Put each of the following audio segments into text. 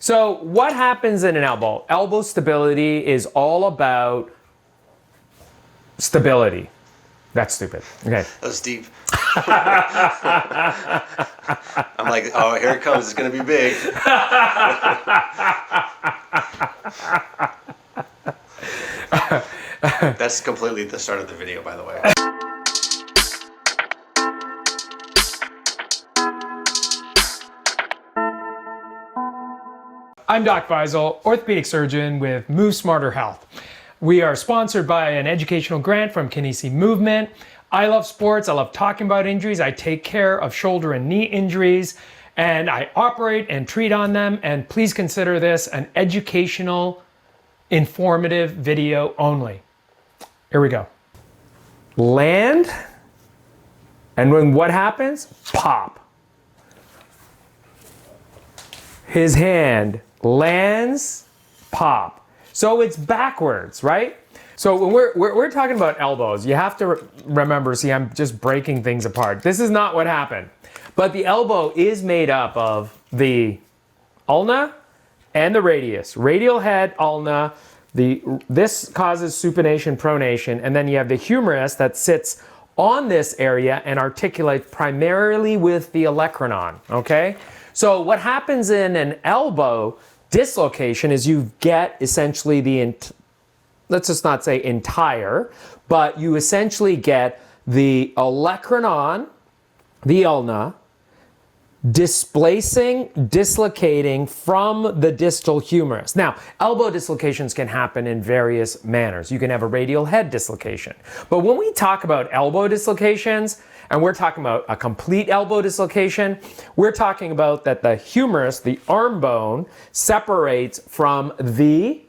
So what happens in an elbow? Elbow stability is all about stability. That's stupid. Okay. That's deep. I'm like, oh, here it comes. It's going to be big. That's completely the start of the video, by the way. I'm Doc Faisal, orthopedic surgeon with Move Smarter Health. We are sponsored by an educational grant from Kinesi Movement. I love sports. I love talking about injuries. I take care of shoulder and knee injuries, and I operate and treat on them. And please consider this an educational, informative video only. Here we go. Land, and when what happens? Pop. His hand lands, pop. So it's backwards, right? So when we're talking about elbows, you have to remember, see, I'm just breaking things apart. This is not what happened. But the elbow is made up of the ulna and the radius. Radial head, ulna, this causes supination, pronation, and then you have the humerus that sits on this area and articulates primarily with the olecranon, okay? So what happens in an elbow dislocation is you get essentially let's just not say entire, but you essentially get the olecranon, the ulna, dislocating from the distal humerus. Now, elbow dislocations can happen in various manners. You can have a radial head dislocation. But when we talk about elbow dislocations, and we're talking about a complete elbow dislocation, we're talking about that the humerus, the arm bone, separates from the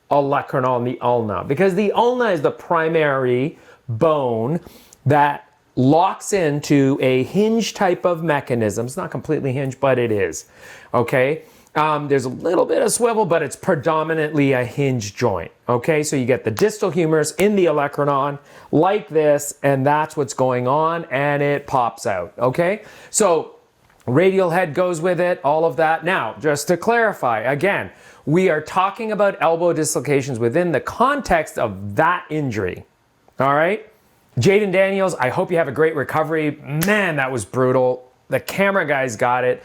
olecranon and the ulna, because the ulna is the primary bone that locks into a hinge type of mechanism. It's not completely hinged, but it is, okay? There's a little bit of swivel, but it's predominantly a hinge joint, okay? So you get the distal humerus in the olecranon like this, and that's what's going on, and it pops out, okay? So radial head goes with it, all of that. Now, just to clarify, again, we are talking about elbow dislocations within the context of that injury, all right? Jayden Daniels, I hope you have a great recovery. Man, that was brutal. The camera guys got it.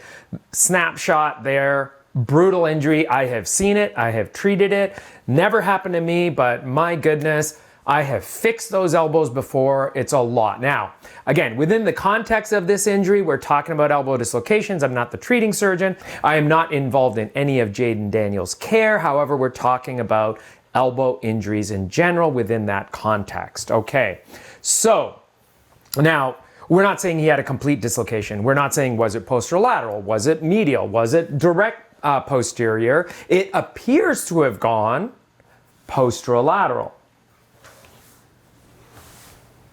Snapshot there. Brutal injury. I have seen it. I have treated it. Never happened to me, but my goodness, I have fixed those elbows before. It's a lot. Now, again, within the context of this injury, we're talking about elbow dislocations. I'm not the treating surgeon. I am not involved in any of Jayden Daniels' care. However, we're talking about elbow injuries in general within that context. Okay, so now we're not saying he had a complete dislocation. We're not saying was it posterolateral, was it medial, was it direct posterior. It appears to have gone posterolateral.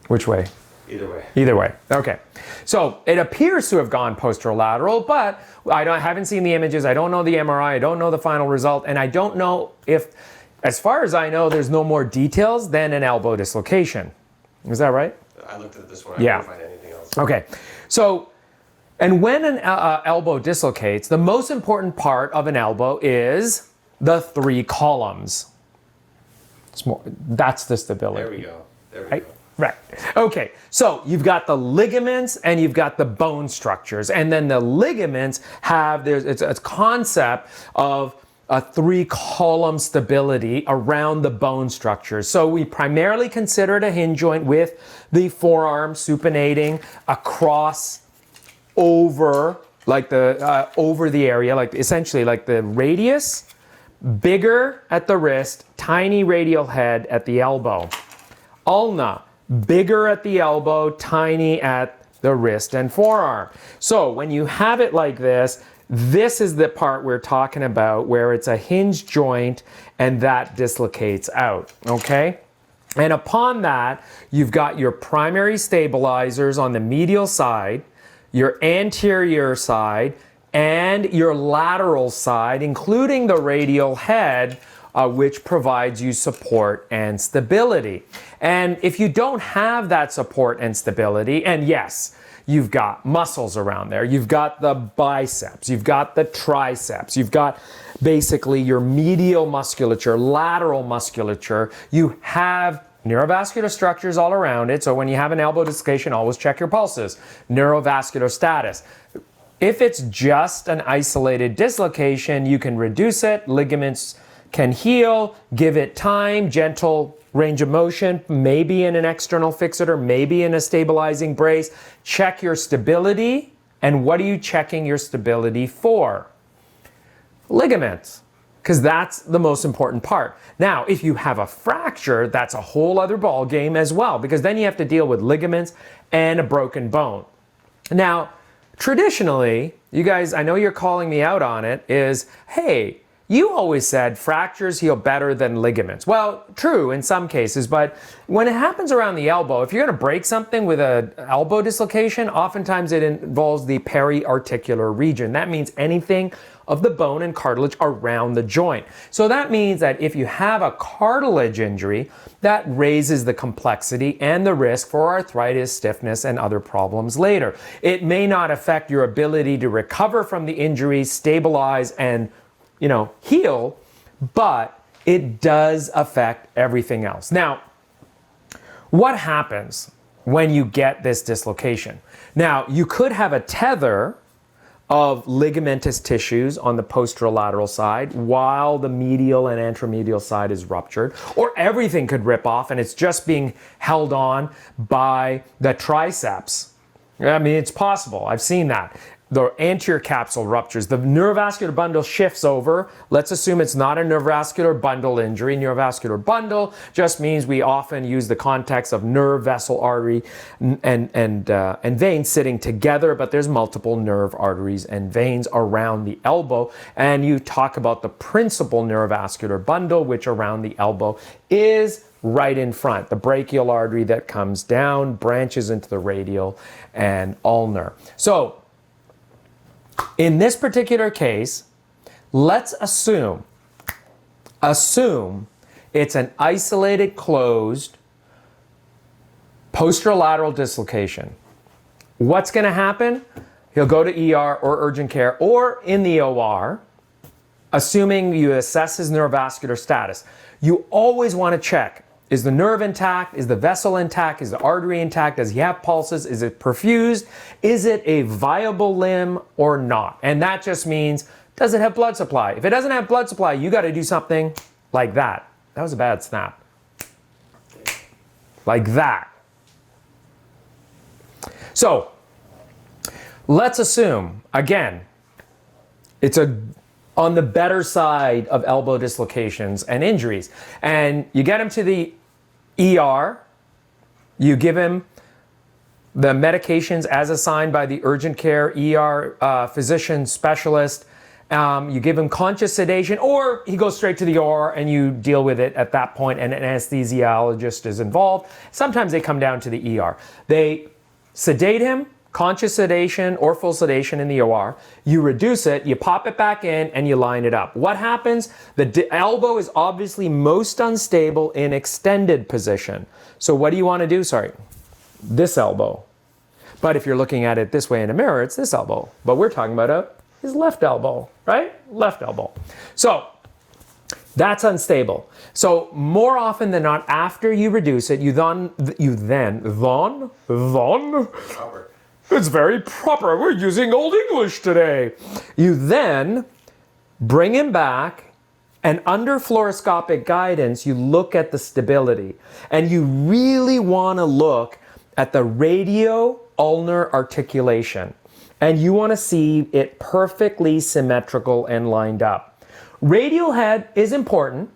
Which way? Either way. Either way. Okay. So it appears to have gone posterolateral, but I haven't seen the images. I don't know the MRI. I don't know the final result, and I don't know if, as far as I know, there's no more details than an elbow dislocation. Is that right? I looked at this one. I couldn't find anything else. Okay. So, and when an elbow dislocates, the most important part of an elbow is the three columns. That's the stability. There we go. There we go. Right. Okay. So you've got the ligaments and you've got the bone structures. And then the ligaments have, it's a concept of a three-column stability around the bone structures. So we primarily consider it a hinge joint with the forearm supinating across over, like over the area, like essentially like the radius, bigger at the wrist, tiny radial head at the elbow. Ulna, bigger at the elbow, tiny at the wrist and forearm. So when you have it like this is the part we're talking about where it's a hinge joint and that dislocates out, okay? And upon that, you've got your primary stabilizers on the medial side, your anterior side, and your lateral side, including the radial head, which provides you support and stability. And if you don't have that support and stability, and yes, you've got muscles around there, you've got the biceps, you've got the triceps, you've got basically your medial musculature, lateral musculature. You have neurovascular structures all around it. So when you have an elbow dislocation, always check your pulses. Neurovascular status. If it's just an isolated dislocation, you can reduce it. Ligaments can heal. Give it time. Gentle range of motion, maybe in an external fixator, maybe in a stabilizing brace. Check your stability. And what are you checking your stability for? Ligaments, because that's the most important part. Now, if you have a fracture, that's a whole other ball game as well, because then you have to deal with ligaments and a broken bone. Now, traditionally, you guys, I know you're calling me out on it, is, hey, you always said fractures heal better than ligaments. Well, true in some cases, but when it happens around the elbow, if you're going to break something with an elbow dislocation, oftentimes it involves the periarticular region. That means anything of the bone and cartilage around the joint. So that means that if you have a cartilage injury, that raises the complexity and the risk for arthritis, stiffness, and other problems later. It may not affect your ability to recover from the injury, stabilize, and heal, but it does affect everything else. Now, what happens when you get this dislocation? Now, you could have a tether of ligamentous tissues on the posterolateral side while the medial and anteromedial side is ruptured, or everything could rip off and it's just being held on by the triceps. I mean, it's possible. I've seen that. The anterior capsule ruptures. The neurovascular bundle shifts over. Let's assume it's not a neurovascular bundle injury. Neurovascular bundle just means we often use the context of nerve, vessel, artery, and veins sitting together, but there's multiple nerve arteries and veins around the elbow. And you talk about the principal neurovascular bundle, which around the elbow is right in front. The brachial artery that comes down, branches into the radial and ulnar. So, in this particular case, let's assume it's an isolated, closed posterolateral dislocation. What's going to happen? He'll go to ER or urgent care or in the OR, assuming you assess his neurovascular status. You always want to check. Is the nerve intact? Is the vessel intact? Is the artery intact? Does he have pulses? Is it perfused? Is it a viable limb or not? And that just means, does it have blood supply? If it doesn't have blood supply, you got to do something like that. That was a bad snap. Like that. So, let's assume, again, it's on the better side of elbow dislocations and injuries. And you get him to the ER, you give him the medications as assigned by the urgent care ER physician specialist, you give him conscious sedation, or he goes straight to the OR and you deal with it at that point and an anesthesiologist is involved. Sometimes they come down to the ER. They sedate him, conscious sedation or full sedation in the OR, you reduce it, you pop it back in, and you line it up. What happens? The elbow is obviously most unstable in extended position. So what do you want to do? Sorry, this elbow. But if you're looking at it this way in a mirror, it's this elbow. But we're talking about his left elbow, right? Left elbow. So that's unstable. So more often than not, after you reduce it, you then, Robert. it's very proper. We're using Old English today. You then bring him back, and under fluoroscopic guidance, you look at the stability. And you really want to look at the radio-ulnar articulation. And you want to see it perfectly symmetrical and lined up. Radial head is important,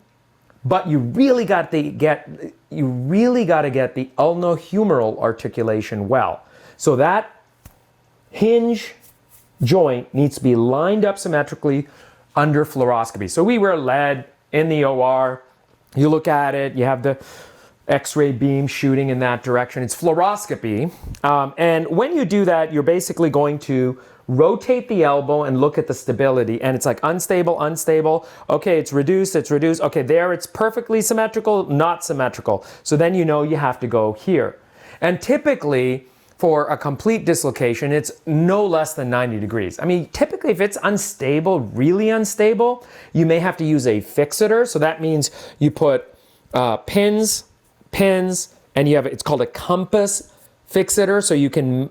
but you really got to get the ulnohumeral articulation well. So that hinge joint needs to be lined up symmetrically under fluoroscopy. So we wear lead in the OR. You look at it, you have the X-ray beam shooting in that direction. It's fluoroscopy. And when you do that, you're basically going to rotate the elbow and look at the stability. And it's like unstable, unstable. Okay, it's reduced, it's reduced. Okay, there it's perfectly symmetrical, not symmetrical. So then you know you have to go here. And typically, for a complete dislocation, it's no less than 90 degrees. I mean, typically if it's unstable, really unstable, you may have to use a fixator. So that means you put pins, and you have, it's called a compass fixator, so you can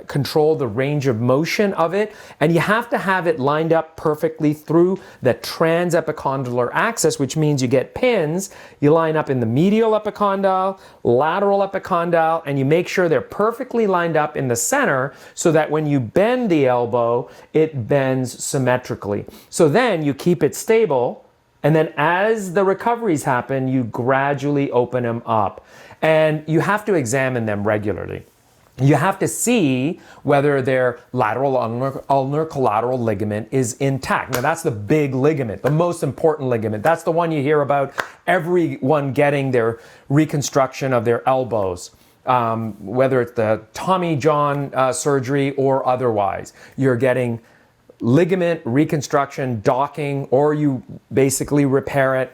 control the range of motion of it, and you have to have it lined up perfectly through the transepicondylar axis, which means you get pins, you line up in the medial epicondyle, lateral epicondyle, and you make sure they're perfectly lined up in the center so that when you bend the elbow, it bends symmetrically. So then you keep it stable, and then as the recoveries happen, you gradually open them up. And you have to examine them regularly. You have to see whether their lateral ulnar collateral ligament is intact. Now that's the big ligament, the most important ligament. That's the one you hear about everyone getting their reconstruction of their elbows. Whether it's the Tommy John surgery or otherwise. You're getting ligament reconstruction, docking, or you basically repair it.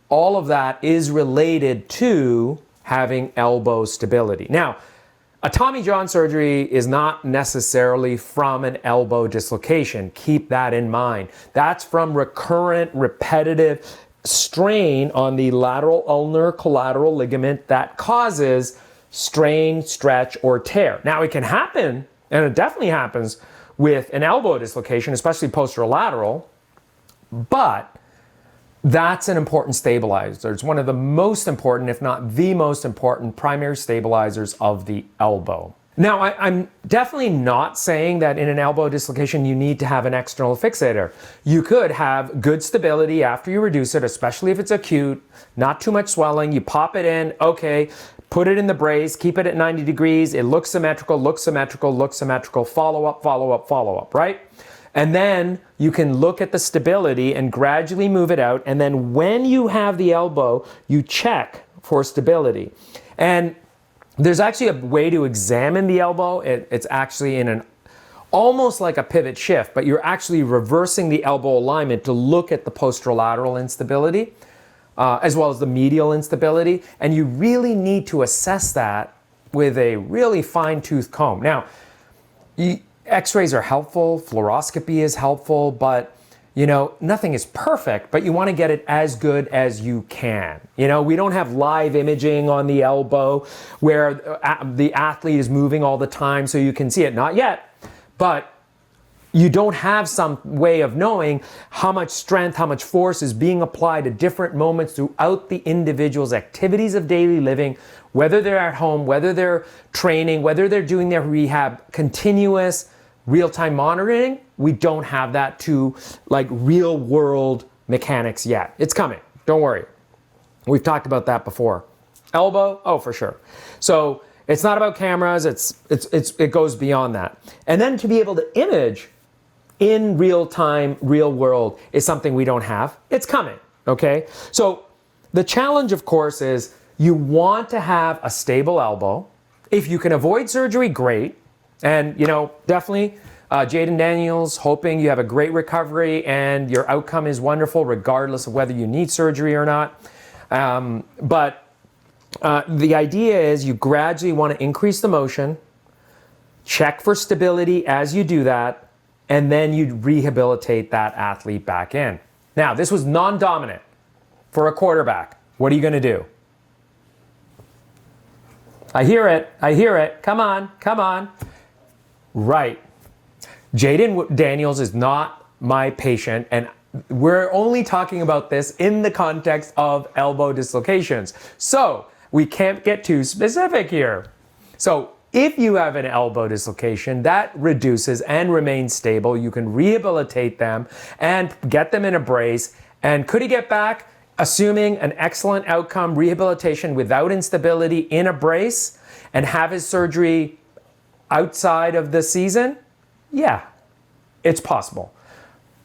All of that is related to having elbow stability. Now, a Tommy John surgery is not necessarily from an elbow dislocation. Keep that in mind. That's from recurrent, repetitive strain on the lateral ulnar collateral ligament that causes strain, stretch, or tear. Now, it can happen, and it definitely happens with an elbow dislocation, especially posterolateral, but that's an important stabilizer. It's one of the most important, if not the most important, primary stabilizers of the elbow. Now, I'm definitely not saying that in an elbow dislocation you need to have an external fixator. You could have good stability after you reduce it, especially if it's acute, not too much swelling. You pop it in, okay, put it in the brace, keep it at 90 degrees. It looks symmetrical, follow up, right? And then you can look at the stability and gradually move it out. And then when you have the elbow, you check for stability. And there's actually a way to examine the elbow. It's actually in an almost like a pivot shift, but you're actually reversing the elbow alignment to look at the posterolateral instability, as well as the medial instability. And you really need to assess that with a really fine-tooth comb. Now, X-rays are helpful, fluoroscopy is helpful, but you know, nothing is perfect, but you want to get it as good as you can. You know, we don't have live imaging on the elbow where the athlete is moving all the time so you can see it. Not yet, but you don't have some way of knowing how much strength, how much force is being applied at different moments throughout the individual's activities of daily living, whether they're at home, whether they're training, whether they're doing their rehab, continuous real-time monitoring. We don't have that to like real world mechanics yet. It's coming, don't worry. We've talked about that before. Elbow, oh, for sure. So it's not about cameras, it goes beyond that. And then to be able to image in real time, real world is something we don't have. It's coming, okay? So the challenge, of course, is you want to have a stable elbow. If you can avoid surgery, great. And, you know, definitely Jayden Daniels, hoping you have a great recovery and your outcome is wonderful regardless of whether you need surgery or not. But the idea is you gradually want to increase the motion, check for stability as you do that, and then you rehabilitate that athlete back in. Now, this was non-dominant for a quarterback. What are you going to do? I hear it. Come on. Right. Jayden Daniels is not my patient, and we're only talking about this in the context of elbow dislocations. So we can't get too specific here. So if you have an elbow dislocation, that reduces and remains stable. You can rehabilitate them and get them in a brace. And could he get back, assuming an excellent outcome, rehabilitation without instability in a brace, and have his surgery outside of the season? Yeah, it's possible.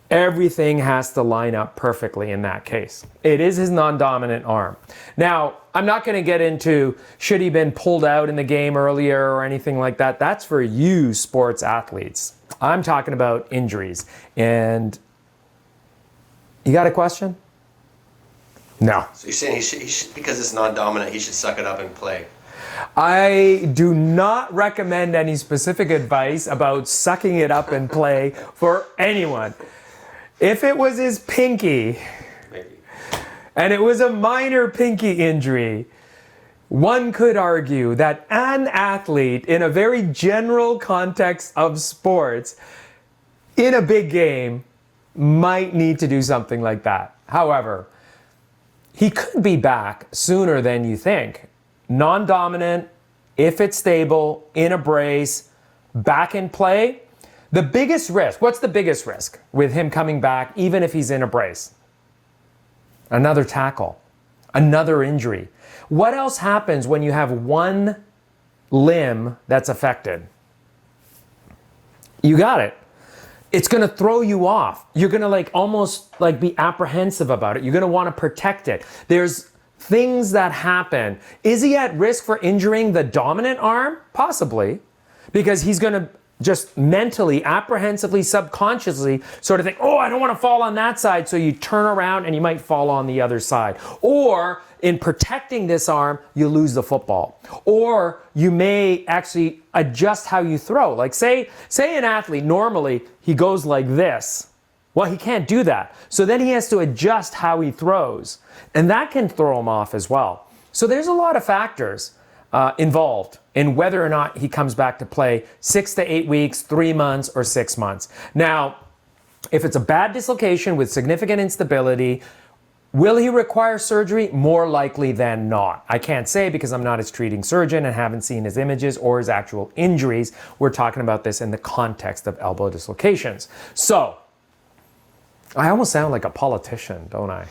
Everything has to line up perfectly in that case. It is his non-dominant arm. Now, I'm not going to get into should he been pulled out in the game earlier or anything like that. That's for you sports athletes. I'm talking about injuries. And you got a question? No. So you're saying he should, because it's non-dominant, he should suck it up and play? I do not recommend any specific advice about sucking it up and play for anyone. If it was his pinky, Maybe. and it was a minor pinky injury, one could argue that an athlete in a very general context of sports in a big game might need to do something like that. However, he could be back sooner than you think. Non-dominant, if it's stable, in a brace, back in play. The biggest risk, what's the biggest risk with him coming back even if he's in a brace? Another tackle, another injury. What else happens when you have one limb that's affected? You got it. It's going to throw you off. You're going to almost be apprehensive about it. You're going to want to protect it. There's things that happen. Is he at risk for injuring the dominant arm? Possibly, because he's going to just mentally, apprehensively, subconsciously sort of think, oh, I don't want to fall on that side. So you turn around and you might fall on the other side. Or in protecting this arm, you lose the football. Or you may actually adjust how you throw. Like say an athlete, normally he goes like this. Well, he can't do that. So then he has to adjust how he throws. And that can throw him off as well. So there's a lot of factors involved in whether or not he comes back to play 6 to 8 weeks, 3 months, or 6 months. Now, if it's a bad dislocation with significant instability, will he require surgery? More likely than not. I can't say because I'm not his treating surgeon and haven't seen his images or his actual injuries. We're talking about this in the context of elbow dislocations. So, I almost sound like a politician, don't I?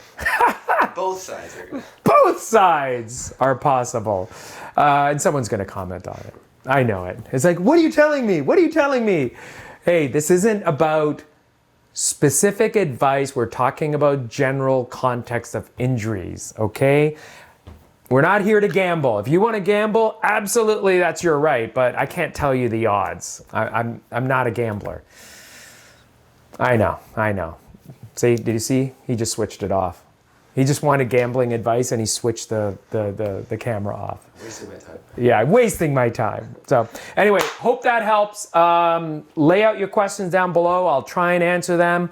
Both sides are good. Both sides are possible. And someone's going to comment on it. I know it. It's like, what are you telling me? What are you telling me? Hey, this isn't about specific advice. We're talking about general context of injuries, okay? We're not here to gamble. If you want to gamble, absolutely, that's your right. But I can't tell you the odds. I'm not a gambler. I know. See, did you see? He just switched it off. He just wanted gambling advice and he switched the camera off. Wasting my time. Yeah, wasting my time. So anyway, hope that helps. Lay out your questions down below. I'll try and answer them.